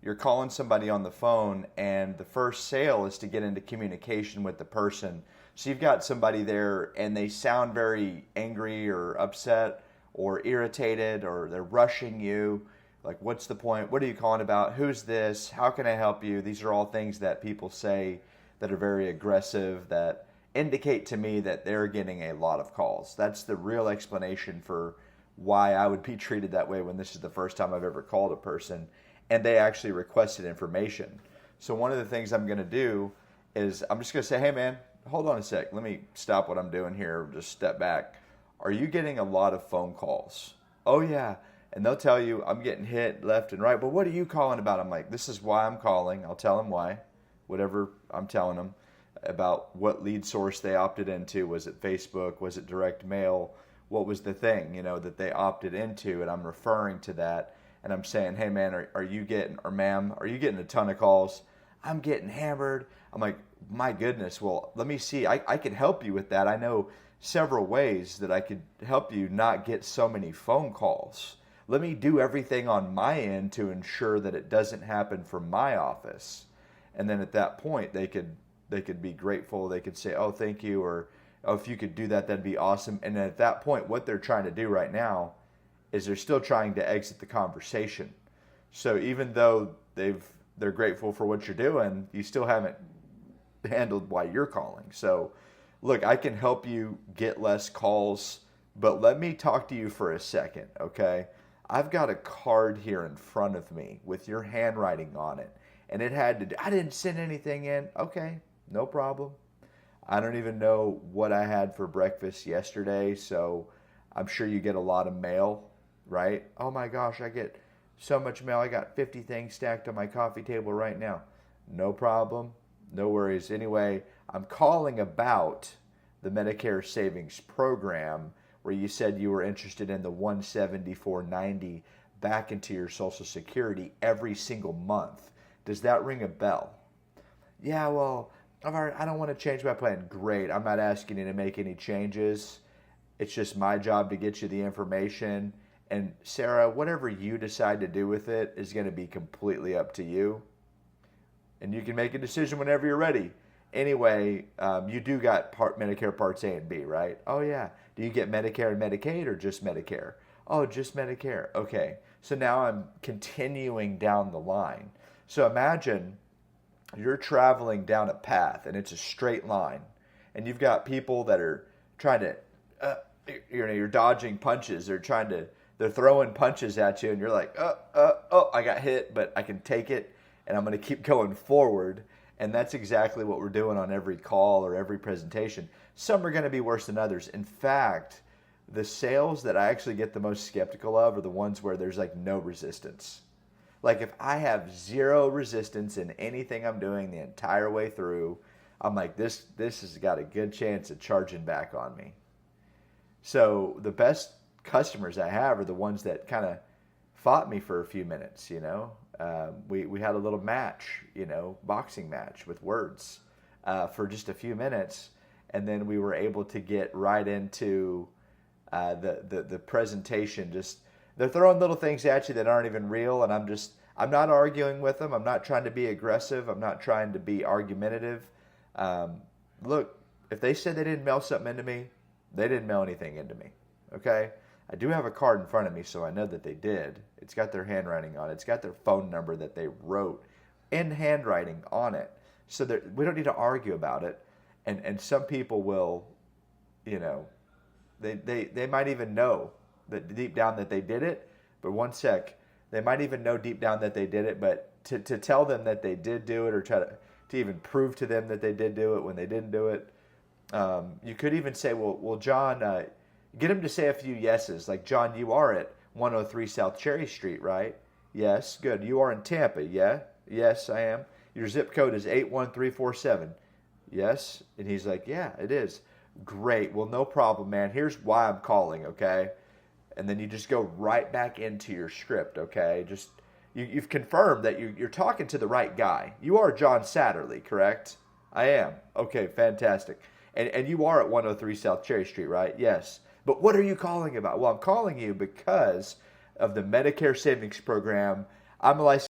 you're calling somebody on the phone, and the first sale is to get into communication with the person. So you've got somebody there, and they sound very angry or upset or irritated, or they're rushing you. Like, what's the point? What are you calling about? Who's this? How can I help you? These are all things that people say that are very aggressive, that indicate to me that they're getting a lot of calls. That's the real explanation for why I would be treated that way when this is the first time I've ever called a person and they actually requested information. So one of the things I'm going to do is I'm just going to say, hey man, hold on a sec. Let me stop what I'm doing here. Just step back. Are you getting a lot of phone calls? Oh yeah. And they'll tell you, I'm getting hit left and right. But what are you calling about? I'm like, this is why I'm calling. I'll tell them why. Whatever I'm telling them about what lead source they opted into. Was it Facebook? Was it direct mail? What was the thing, that they opted into? And I'm referring to that. And I'm saying, hey man, are you getting, or ma'am, are you getting a ton of calls? I'm getting hammered. I'm like, my goodness. Well, let me see. I can help you with that. I know several ways that I could help you not get so many phone calls. Let me do everything on my end to ensure that it doesn't happen from my office. And then at that point, they could be grateful. They could say, oh, thank you, or oh, if you could do that, that'd be awesome. And then at that point, what they're trying to do right now is they're still trying to exit the conversation. So even though they're grateful for what you're doing, you still haven't handled why you're calling. So look, I can help you get less calls, but let me talk to you for a second, okay? I've got a card here in front of me with your handwriting on it. And it had to do, I didn't send anything in. Okay, no problem. I don't even know what I had for breakfast yesterday, so I'm sure you get a lot of mail, right? Oh my gosh, I get so much mail. I got 50 things stacked on my coffee table right now. No problem. No worries. Anyway, I'm calling about the Medicare Savings Program, where you said you were interested in the $174.90 back into your Social Security every single month. Does that ring a bell? Yeah, well, I don't want to change my plan. Great. I'm not asking you to make any changes. It's just my job to get you the information. And Sarah, whatever you decide to do with it is going to be completely up to you. And you can make a decision whenever you're ready. Anyway, you do got Medicare Parts A and B, right? Oh, yeah. Do you get Medicare and Medicaid or just Medicare? Oh, just Medicare. Okay. So now I'm continuing down the line. So imagine you're traveling down a path and it's a straight line. And you've got people that are trying to, you're dodging punches. They're throwing punches at you and you're like, oh, I got hit, but I can take it and I'm going to keep going forward. And that's exactly what we're doing on every call or every presentation. Some are going to be worse than others. In fact, the sales that I actually get the most skeptical of are the ones where there's like no resistance. Like if I have zero resistance in anything I'm doing the entire way through, I'm like, this has got a good chance of charging back on me. So the best customers I have are the ones that kind of fought me for a few minutes, We had a little match, boxing match with words for just a few minutes. And then we were able to get right into the presentation. Just they're throwing little things at you that aren't even real. And I'm not arguing with them. I'm not trying to be aggressive. I'm not trying to be argumentative. Look, if they said they didn't mail something into me, they didn't mail anything into me. Okay? I do have a card in front of me, so I know that they did. It's got their handwriting on it. It's got their phone number that they wrote in handwriting on it. So we don't need to argue about it. And some people will, they might even know that deep down that they did it. But one sec, they might even know deep down that they did it. But to tell them that they did do it or try to even prove to them that they did do it when they didn't do it, you could even say, well, John, get him to say a few yeses. Like, John, you are at 103 South Cherry Street, right? Yes, good. You are in Tampa, yeah? Yes, I am. Your zip code is 81347. Yes? And he's like, yeah, it is. Great. Well, no problem, man. Here's why I'm calling, okay? And then you just go right back into your script, okay? Just you've confirmed that you're talking to the right guy. You are John Satterley, correct? I am. Okay, fantastic. And you are at 103 South Cherry Street, right? Yes. But what are you calling about? Well, I'm calling you because of the Medicare Savings Program. I'm a licensed